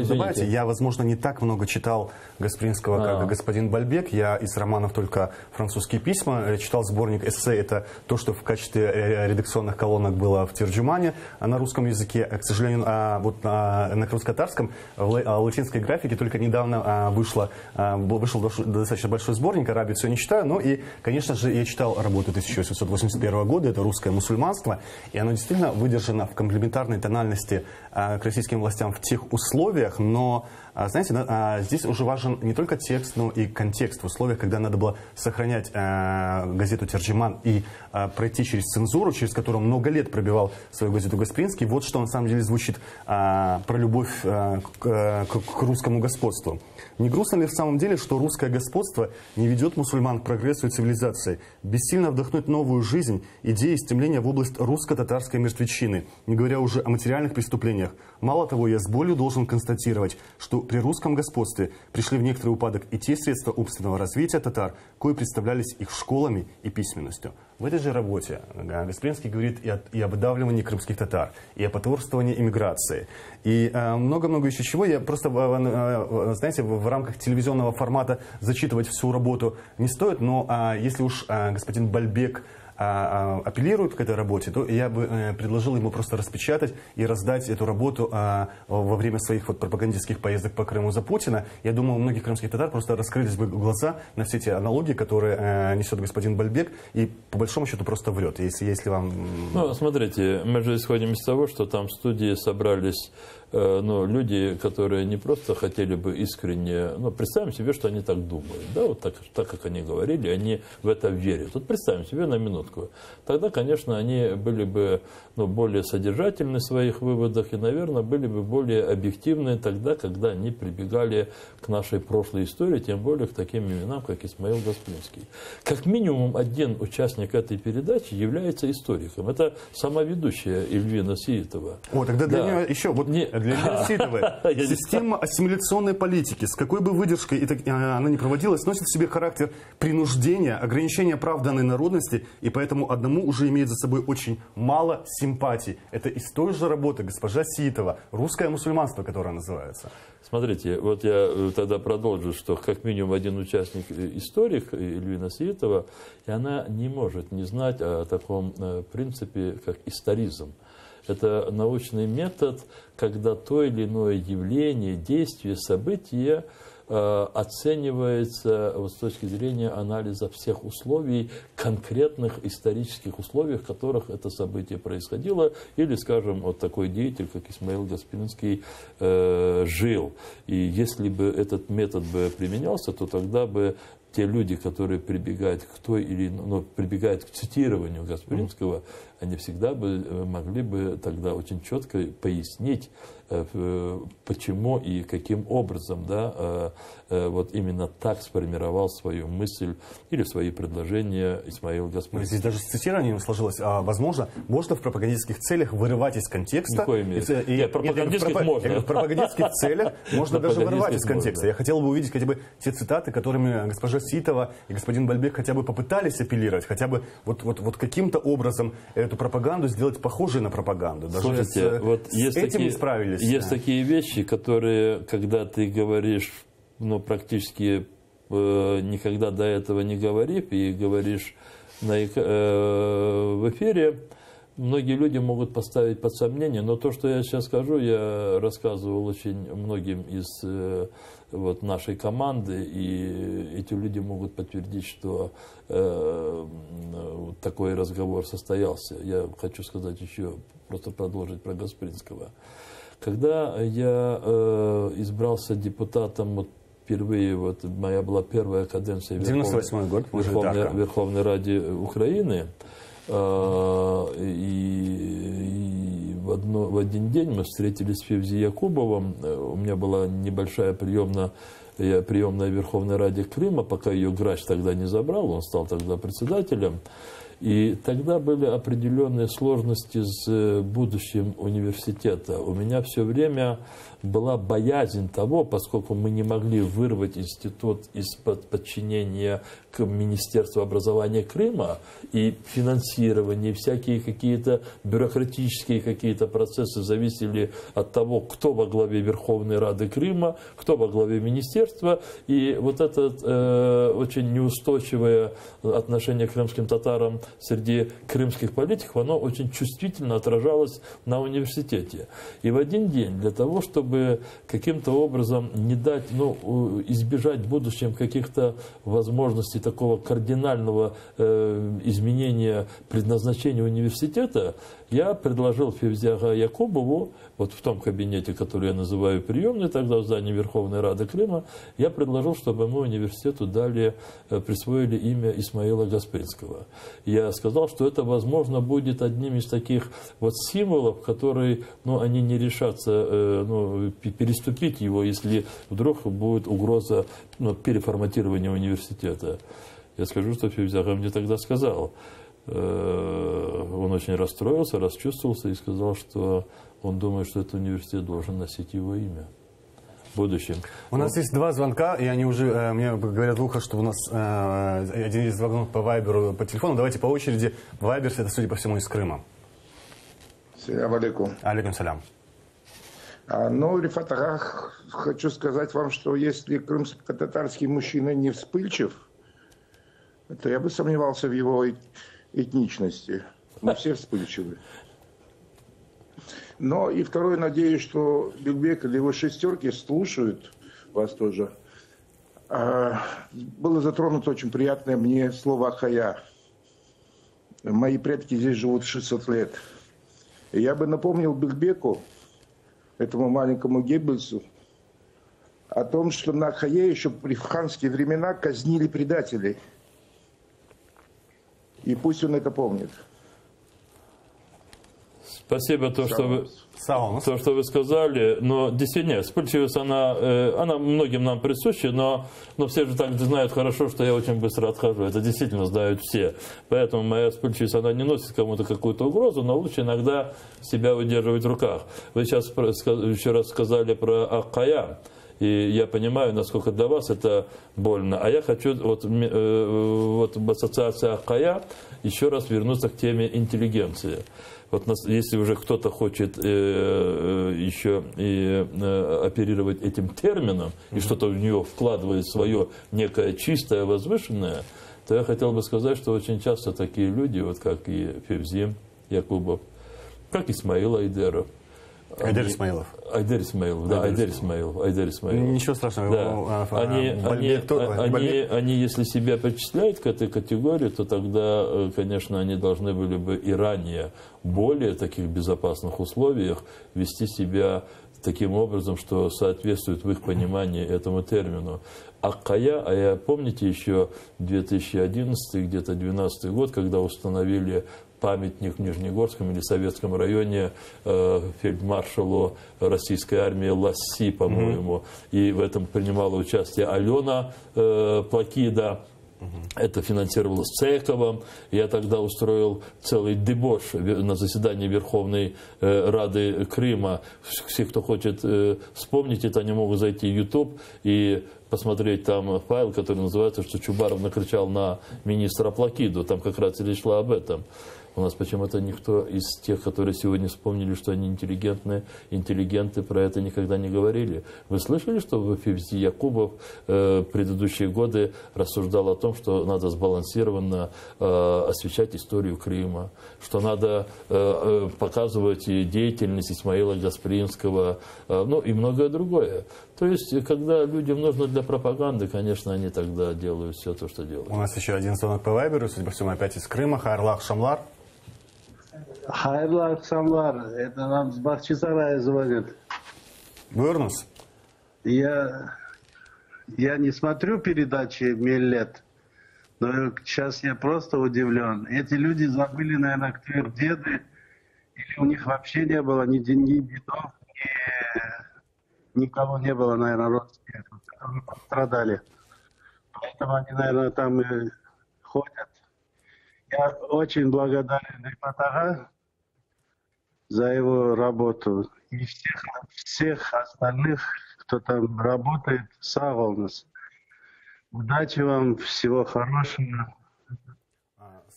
S1: Давайте. Я, возможно, не так много читал Гаспринского, как господин Бальбек. Я из романов только «Французские письма». Читал сборник эссе. Это то, что в качестве редакционных колонок было в Тирджумане на русском языке. К сожалению, вот на крымско-татарском в латинской графике только недавно вышел достаточно большой сборник. Арабию все не читаю. Но и, конечно же, я читал работу 1881 года, это «Русское мусульманство», и оно действительно выдержано в комплементарной тональности к российским властям в тех условиях, но, знаете, здесь уже важен не только текст, но и контекст в условиях, когда надо было сохранять газету «Терджиман» и пройти через цензуру, через которую много лет пробивал свою газету Гаспринский. Вот что на самом деле звучит про любовь к русскому господству. Не грустно ли в самом деле, что русское господство не ведет мусульман к прогрессу и цивилизации? Бессильно вдохнуть новую жизнь, идеи и стремления в область русско-татарской мертвечины, не говоря уже о материальных преступлениях. Мало того, я с болью должен констатировать, что при русском господстве пришли в некоторый упадок и те средства умственного развития татар, кои представлялись их школами и письменностью. В этой же работе Гаспринский говорит и об выдавливании крымских татар, и о потворствовании иммиграции, и много-много еще чего. Я просто, знаете, в рамках телевизионного формата зачитывать всю работу не стоит, но если уж господин Бальбек апеллирует к этой работе, то я бы предложил ему просто распечатать и раздать эту работу во время своих вот пропагандистских поездок по Крыму за Путина. Я думаю, у многих крымских татар просто раскрылись бы глаза на все эти аналогии, которые несет господин Бальбек, и по большому счету просто врет, если вам...
S2: Ну, смотрите, мы же исходим из того, что там в студии собрались люди, которые не просто хотели бы искренне, представим себе, что они так думают, да, вот так как они говорили, они в это верят. Вот представим себе на минутку. Тогда, конечно, они были бы более содержательны в своих выводах и, наверное, были бы более объективны тогда, когда они прибегали к нашей прошлой истории, тем более к таким именам, как Исмаил Гаспринский. Как минимум один участник этой передачи является историком. Это сама ведущая Эльвина Сиитова.
S1: О, тогда для нее еще... Для Эльвины Сиитовой система ассимиляционной политики, с какой бы выдержкой она ни проводилась, носит в себе характер принуждения, ограничения прав данной народности, и поэтому одному уже имеет за собой очень мало симпатий. Это из той же работы госпожа Сиитова, «Русское мусульманство», которое называется.
S2: Смотрите, вот я тогда продолжу, что как минимум один участник историк, Эльвина Сиитова, и она не может не знать о таком принципе, как историзм. Это научный метод, когда то или иное явление, действие, событие оценивается с точки зрения анализа всех условий, конкретных исторических условий, в которых это событие происходило, или, скажем, вот такой деятель, как Исмаил Гаспринский, жил. И если бы этот метод бы применялся, то тогда бы те люди, которые прибегают к той или прибегают к цитированию Гаспринского, они всегда бы могли бы тогда очень четко пояснить, почему и каким образом, да, вот именно так сформировал свою мысль или свои предложения Исмаил Гаспринский.
S1: Здесь даже с цитированием сложилось. Возможно, можно в пропагандистских целях вырывать из контекста.
S2: В
S1: пропагандистских целях можно даже вырывать из контекста. Я хотел бы увидеть хотя бы те цитаты, которыми госпожа Сиитова и господин Бальбек хотя бы попытались апеллировать, хотя бы вот каким-то образом эту пропаганду сделать похожей на пропаганду. Даже
S2: слушайте,
S1: с этим не справились.
S2: Есть такие вещи, которые, когда ты говоришь, практически никогда до этого не говорив, и говоришь в эфире, многие люди могут поставить под сомнение. Но то, что я сейчас скажу, я рассказывал очень многим из нашей команды, и эти люди могут подтвердить, что такой разговор состоялся. Я хочу сказать еще, просто продолжить про Гаспринского. Когда я избрался депутатом, впервые, моя была первая каденция Верховной Ради Украины, и в один день мы встретились с Февзи Якубовым. У меня была небольшая приемная Верховной Раде Крыма, пока ее Грач тогда не забрал, он стал тогда председателем. И тогда были определенные сложности с будущим университета. У меня все время была боязнь того, поскольку мы не могли вырвать институт из-под подчинения к Министерству образования Крыма, и финансирование, всякие какие-то бюрократические какие-то процессы зависели от того, кто во главе Верховной Рады Крыма, кто во главе министерства. И вот это очень неустойчивое отношение к крымским татарам среди крымских политиков, оно очень чувствительно отражалось на университете. И в один день для того, чтобы каким-то образом не дать, избежать в будущем каких-то возможностей такого кардинального изменения предназначения университета, я предложил Февзи ага Якубову, вот в том кабинете, который я называю приемной, тогда в здании Верховной Рады Крыма, я предложил, чтобы мы университету присвоили имя Исмаила Гаспринского. Я сказал, что это, возможно, будет одним из таких символов, которые, они не решатся переступить его, если вдруг будет угроза переформатирования университета. Я скажу, что Февзи ага мне тогда сказал. Он очень расстроился, расчувствовался и сказал, что он думает, что этот университет должен носить его имя в будущем.
S1: У нас есть два звонка, и они уже, мне говорят в ухо, что у нас один из звонков по Вайберу, по телефону. Давайте по очереди. Вайбер, это, судя по всему, из Крыма.
S7: Салям алейкум.
S1: Алейкум салям.
S7: Рифат ага, хочу сказать вам, что если крымско-татарский мужчина не вспыльчив, то я бы сомневался в его этничности. Мы все вспыльчивы. Но и второе, надеюсь, что Бекбек или его шестерки слушают вас тоже. Было затронуто очень приятное мне слово «Ахая». Мои предки здесь живут 600 лет. И я бы напомнил Бекбеку, этому маленькому Геббельсу, о том, что на Ахае еще при ханские времена казнили предателей. И пусть он это помнит.
S2: Спасибо, то, что вы сказали. Но действительно, вспыльчивость, она многим нам присуща, но все же так знают хорошо, что я очень быстро отхожу. Это действительно знают все. Поэтому моя вспыльчивость, она не носит кому-то какую-то угрозу, но лучше иногда себя удерживать в руках. Вы сейчас еще раз сказали про Ахая. И я понимаю, насколько для вас это больно. А я хочу вот в ассоциации Ахая еще раз вернуться к теме интеллигенции. Вот если уже кто-то хочет еще оперировать этим термином и что-то в него вкладывает свое некое чистое, возвышенное, то я хотел бы сказать, что очень часто такие люди, вот как и Февзим Якубов, как Исмаил Айдеров,
S1: Айдер Исмаилов.
S2: Айдер Исмаилов, да, Айдер Исмаилов.
S1: Ничего страшного.
S2: Да. Они, если себя причисляют к этой категории, то тогда, конечно, они должны были бы и ранее, более таких безопасных условиях, вести себя таким образом, что соответствует в их понимании этому термину. Ахая, а я помните еще 2011, где-то 2012 год, когда установили памятник в Нижнегорском или Советском районе фельдмаршалу российской армии Ласси, по-моему. И в этом принимала участие Алена Плакида. Это финансировалось Цековым. Я тогда устроил целый дебош на заседании Верховной Рады Крыма. Все, кто хочет вспомнить это, они могут зайти в YouTube и посмотреть там файл, который называется, что Чубаров накричал на министра Плакиду. Там как раз речь шла об этом. У нас почему-то никто из тех, которые сегодня вспомнили, что они интеллигенты, про это никогда не говорили. Вы слышали, что Февзи Якубов предыдущие годы рассуждал о том, что надо сбалансированно освещать историю Крыма, что надо показывать деятельность Исмаила Гаспринского, ну и многое другое. То есть, когда людям нужно для пропаганды, конечно, они тогда делают все то, что делают.
S1: У нас еще один звонок по Вайберу, судя по всему, опять из Крыма. Хайрлах Шамлар.
S8: Хайрлах Шамлар, это нам с Бахчисарая звонят.
S1: Бюрнус?
S8: Я не смотрю передачи Миллет, но сейчас я просто удивлен. Эти люди забыли, наверное, кто их деды, или у них вообще не было ни дедов, никого не было, наверное, родственников, которые пострадали. Поэтому они, наверное, там и ходят. Я очень благодарен Рифатага за его работу. И всех остальных, кто там работает, саголнус. Удачи вам, всего хорошего.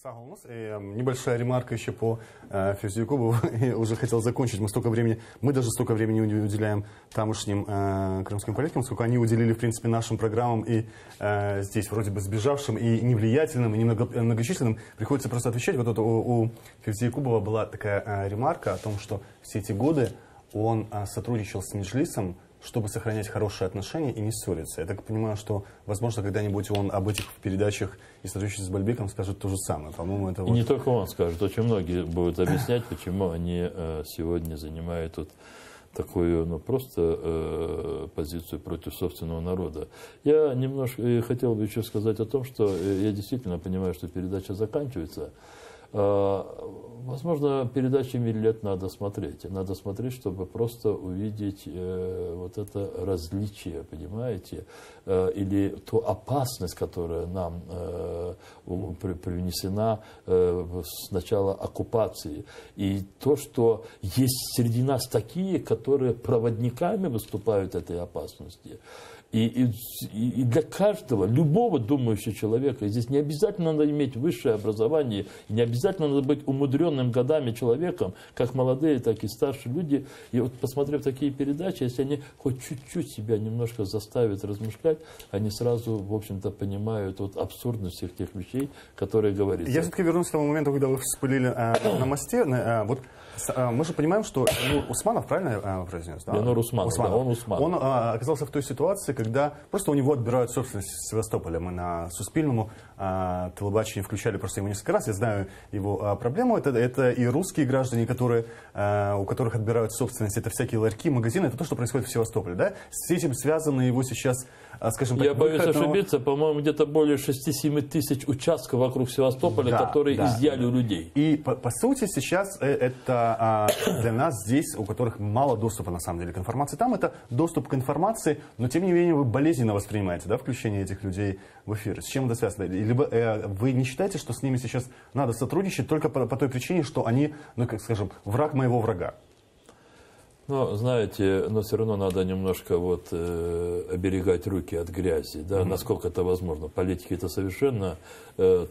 S1: Саголнус. Небольшая ремарка еще по Февзию Якубову. Я уже хотел закончить. Мы даже столько времени уделяем тамошним крымским политикам, сколько они уделили, в принципе, нашим программам и здесь вроде бы сбежавшим, и невлиятельным, и немногочисленным. Приходится просто отвечать. Вот это у Февзия Якубова была такая ремарка о том, что все эти годы он сотрудничал с Меджлисом, чтобы сохранять хорошие отношения и не ссориться. Я так понимаю, что, возможно, когда-нибудь он об этих передачах и сотрудничестве с Бальбеком скажет то же самое. По-моему, это
S2: и не только он скажет. Очень многие будут объяснять, почему они сегодня занимают вот такую, ну, просто позицию против собственного народа. Я немножко хотел бы еще сказать о том, что я действительно понимаю, что передача заканчивается. Возможно, передачи «Миллет» надо смотреть. Надо смотреть, чтобы просто увидеть вот это различие, понимаете, или ту опасность, которая нам привнесена с начала оккупации. И то, что есть среди нас такие, которые проводниками выступают этой опасности. И для каждого, любого думающего человека, здесь не обязательно надо иметь высшее образование, не обязательно надо быть умудренным годами человеком, как молодые, так и старшие люди. И вот посмотрев такие передачи, если они хоть чуть-чуть себя немножко заставят размышлять, они сразу, в общем-то, понимают вот абсурдность всех тех вещей, которые говорится.
S1: Я все-таки вернусь к тому моменту, когда вы вспылили на мосте. Вот мы же понимаем, что Ильнур Усманов, правильно я произнес? Да?
S2: Ильнур Усманов, да, он Усманов.
S1: Он оказался в той ситуации, когда просто у него отбирают собственность в Севастополе. Мы на Суспільному телебачении включали просто его несколько раз. Я знаю его проблему. Это и русские граждане, у которых отбирают собственность. Это всякие ларьки, магазины. Это то, что происходит в Севастополе. Да? С этим связано его сейчас, скажем так...
S2: Я боюсь ошибиться. По-моему, где-то более 6-7 тысяч участков вокруг Севастополя, которые изъяли у людей.
S1: И по сути сейчас это для нас здесь, у которых мало доступа на самом деле к информации. Там это доступ к информации, но тем не менее вы болезненно воспринимаете, да, включение этих людей в эфир. С чем это связано? Либо вы не считаете, что с ними сейчас надо сотрудничать только по той причине, что они, ну, как скажем, враг моего врага?
S2: Но, знаете, но все равно надо немножко вот, оберегать руки от грязи, да, насколько это возможно. Политики это совершенно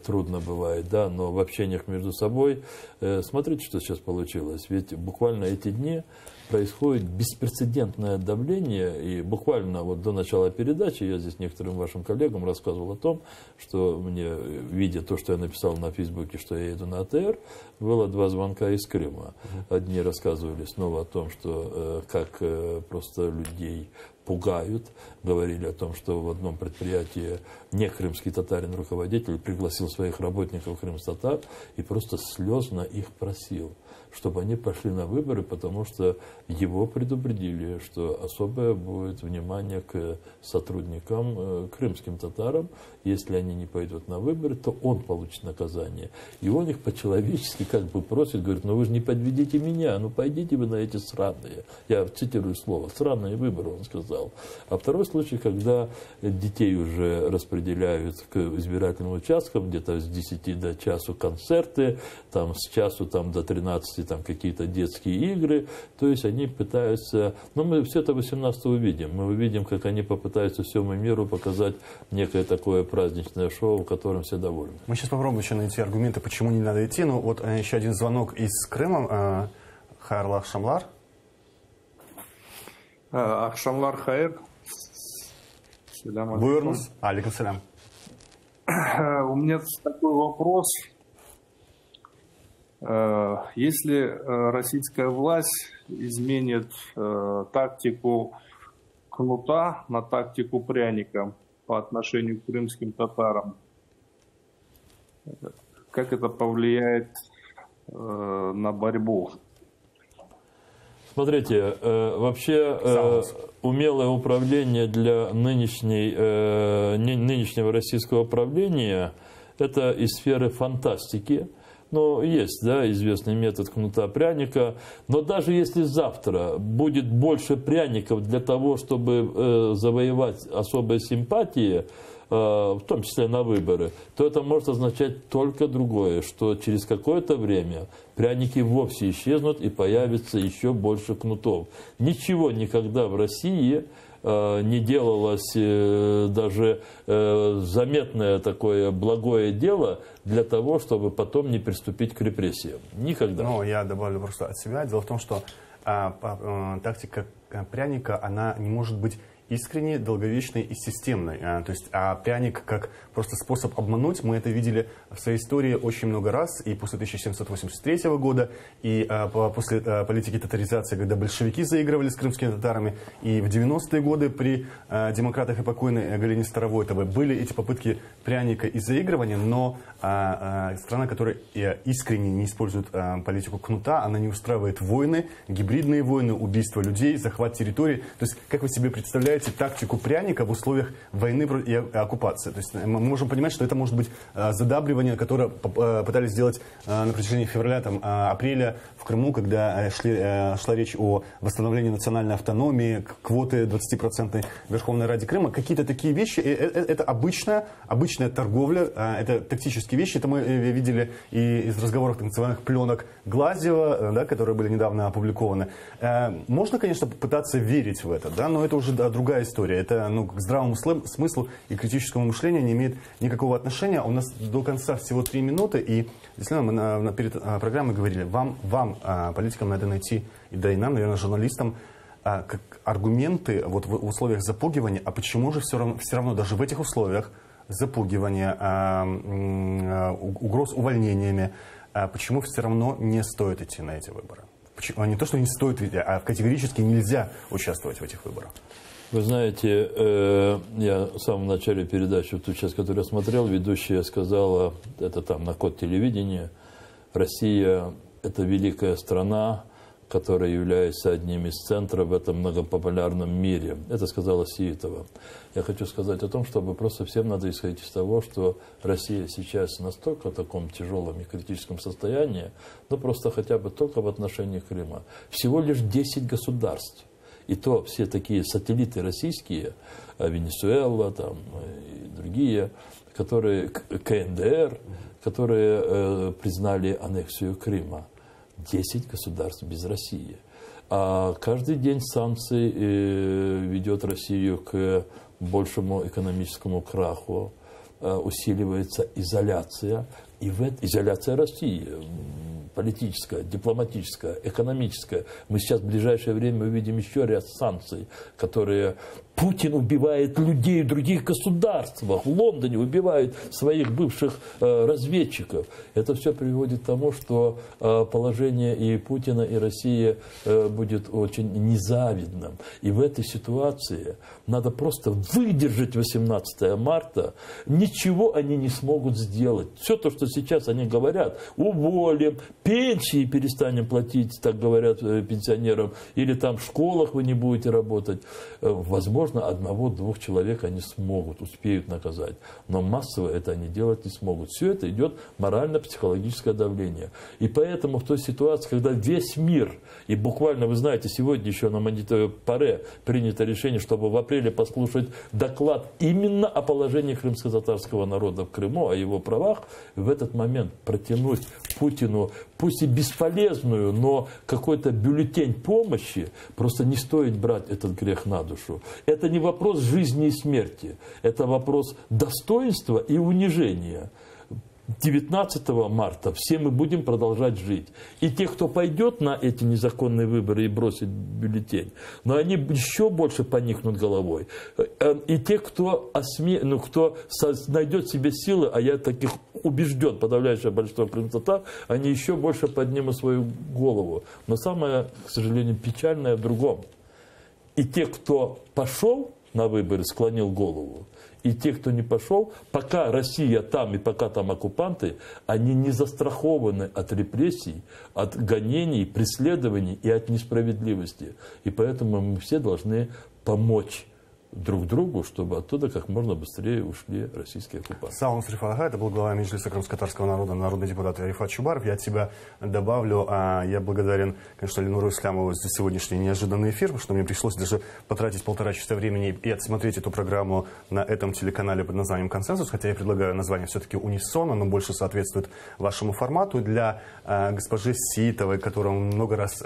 S2: трудно бывает, да, но в общениях между собой, смотрите, что сейчас получилось. Ведь буквально эти дни происходит беспрецедентное давление, и буквально вот до начала передачи я здесь некоторым вашим коллегам рассказывал о том, что мне, видя то, что я написал на Фейсбуке, что я еду на АТР, было 2 звонка из Крыма. Одни рассказывали снова о том, что как просто людей пугают, говорили о том, что в одном предприятии не крымский татарин, руководитель, пригласил своих работников крымстатар и просто слезно их просил, чтобы они пошли на выборы, потому что его предупредили, что особое будет внимание к сотрудникам, крымским татарам. Если они не пойдут на выборы, то он получит наказание. И он их по-человечески как бы просит, говорит, ну вы же не подведите меня, ну пойдите вы на эти сраные, я цитирую слово, сраные выборы, он сказал. А второй случай, когда детей уже распределяют к избирательным участкам, где-то с 10 до часу концерты, там с часу там, до 13 там какие-то детские игры, то есть они пытаются, ну мы все это 18 увидим, мы увидим, как они попытаются всему миру показать некое такое праздничное шоу, в котором все довольны.
S1: Мы сейчас попробуем еще найти аргументы, почему не надо идти, но вот еще один звонок из Крыма, Хайрлы Акшамлар.
S9: Акшамлар хайр.
S1: Буйрнус, алейкум салям.
S9: У меня такой вопрос. Если российская власть изменит тактику кнута на тактику пряника по отношению к крымским татарам, как это повлияет на борьбу?
S2: Смотрите, вообще умелое управление для нынешнего российского правления – это из сферы фантастики. Но есть, да, известный метод кнута-пряника. Но даже если завтра будет больше пряников для того, чтобы завоевать особые симпатии, в том числе на выборы, то это может означать только другое, что через какое-то время пряники вовсе исчезнут и появится еще больше кнутов. Ничего никогда в России не делалось даже заметное такое благое дело для того, чтобы потом не приступить к репрессиям. Никогда.
S1: Ну, я добавлю просто от себя. Дело в том, что тактика пряника, она не может быть искренней, долговечной и системной. То есть пряник как просто способ обмануть, мы это видели в своей истории очень много раз, и после 1783 года, и после политики татаризации, когда большевики заигрывали с крымскими татарами, и в 90-е годы при демократах и покойной Галине Старовойтовой были эти попытки пряника и заигрывания, но страна, которая искренне не использует политику кнута, она не устраивает войны, гибридные войны, убийства людей, захват территорий. То есть, как вы себе представляете тактику пряника в условиях войны и оккупации? То есть, мы можем понимать, что это может быть задабривание, которое пытались сделать на протяжении февраля, апреля в Крыму, когда шла речь о восстановлении национальной автономии, квоты 20% Верховной Ради Крыма. Какие-то такие вещи, это обычная торговля, это тактические вещи. Это мы видели и из разговоров так называемых пленок Глазьева, да, которые были недавно опубликованы. Можно, конечно, пытаться верить в это, да, но это уже другой другая история. Это к здравому смыслу и критическому мышлению не имеет никакого отношения. У нас до конца всего 3 минуты, и действительно мы перед программой говорили, вам политикам, надо найти, и нам, наверное, журналистам, как аргументы вот в условиях запугивания, а почему же все равно даже в этих условиях запугивания, угроз увольнениями, почему все равно не стоит идти на эти выборы? Не то, что не стоит идти, а категорически нельзя участвовать в этих выборах.
S2: Вы знаете, я в самом начале передачи, в ту часть, которую я смотрел, ведущая сказала, это там на Код телевидения, Россия – это великая страна, которая является одним из центров в этом многопопулярном мире. Это сказала Сиитова. Я хочу сказать о том, чтобы просто всем надо исходить из того, что Россия сейчас настолько в таком тяжелом и критическом состоянии, но просто хотя бы только в отношении Крыма. Всего лишь 10 государств. И то все такие сателлиты российские, Венесуэла там, и другие, которые, КНДР, которые признали аннексию Крыма. 10 государств без России. А каждый день санкций ведет Россию к большему экономическому краху, усиливается изоляция. И изоляция России, политическая, дипломатическая, экономическая. Мы сейчас в ближайшее время увидим еще ряд санкций, которые... Путин убивает людей в других государствах. В Лондоне убивает своих бывших разведчиков. Это все приводит к тому, что положение и Путина, и России будет очень незавидным. И в этой ситуации надо просто выдержать 18 марта. Ничего они не смогут сделать. Все то, что сейчас они говорят, уволим, пенсии перестанем платить, так говорят пенсионерам, или там в школах вы не будете работать. Возможно, одного-двух человек они смогут, успеют наказать. Но массово это они делать не смогут. Все это идет морально-психологическое давление. И поэтому в той ситуации, когда весь мир, и буквально, вы знаете, сегодня еще на Мониторе Паре принято решение, чтобы в апреле послушать доклад именно о положении крымско-татарского народа в Крыму, о его правах, в этот момент протянуть Путину, пусть и бесполезную, но какой-то бюллетень помощи, просто не стоит брать этот грех на душу. Это не вопрос жизни и смерти, это вопрос достоинства и унижения. 19 марта все мы будем продолжать жить. И те, кто пойдет на эти незаконные выборы и бросит бюллетень, но они еще больше поникнут головой. И те, кто, кто найдет в себе силы, а я таких убежден, подавляющее большинство крымтатар, они еще больше поднимут свою голову. Но самое, к сожалению, печальное в другом. И те, кто пошел на выборы, склонил голову, и те, кто не пошел, пока Россия там и пока там оккупанты, они не застрахованы от репрессий, от гонений, преследований и от несправедливости. И поэтому мы все должны помочь друг другу, чтобы оттуда как можно быстрее ушли российские оккупанты.
S1: Саунс Рифага, это был глава Меджлиса крымско-татарского народа, народный депутат Рифат Чубаров. Я от себя добавлю, я благодарен, конечно, Ленуру Ислямову за сегодняшний неожиданный эфир, что мне пришлось даже потратить 1,5 часа времени и отсмотреть эту программу на этом телеканале под названием «Консенсус», хотя я предлагаю название все-таки «Унисон», оно больше соответствует вашему формату. Для госпожи Сиитовой, которую мы много раз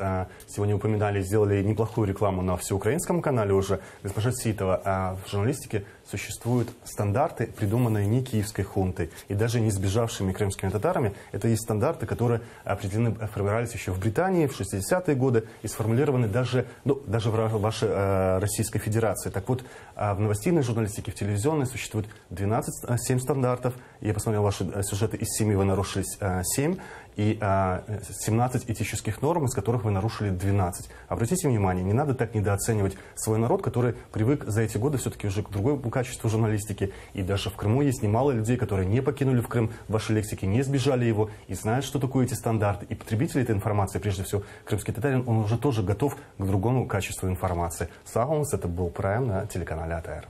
S1: сегодня упоминали, сделали неплохую рекламу на всеукраинском канале уже. Госпожа Сиитова, в журналистике существуют стандарты, придуманные не киевской хунтой и даже не сбежавшими крымскими татарами. Это есть стандарты, которые определены, формировались еще в Британии в 60-е годы и сформулированы даже в вашей Российской Федерации. Так вот, в новостной журналистике, в телевизионной существует 7 стандартов. Я посмотрел ваши сюжеты, из 7 вы нарушили 7. И 17 этических норм, из которых вы нарушили 12. Обратите внимание, не надо так недооценивать свой народ, который привык за эти годы все-таки уже к другому качеству журналистики. И даже в Крыму есть немало людей, которые не покинули в Крым в вашей лексике, не сбежали его и знают, что такое эти стандарты. И потребитель этой информации, прежде всего крымский татарин, он уже тоже готов к другому качеству информации. Саунс, это был Прайм на телеканале АТР.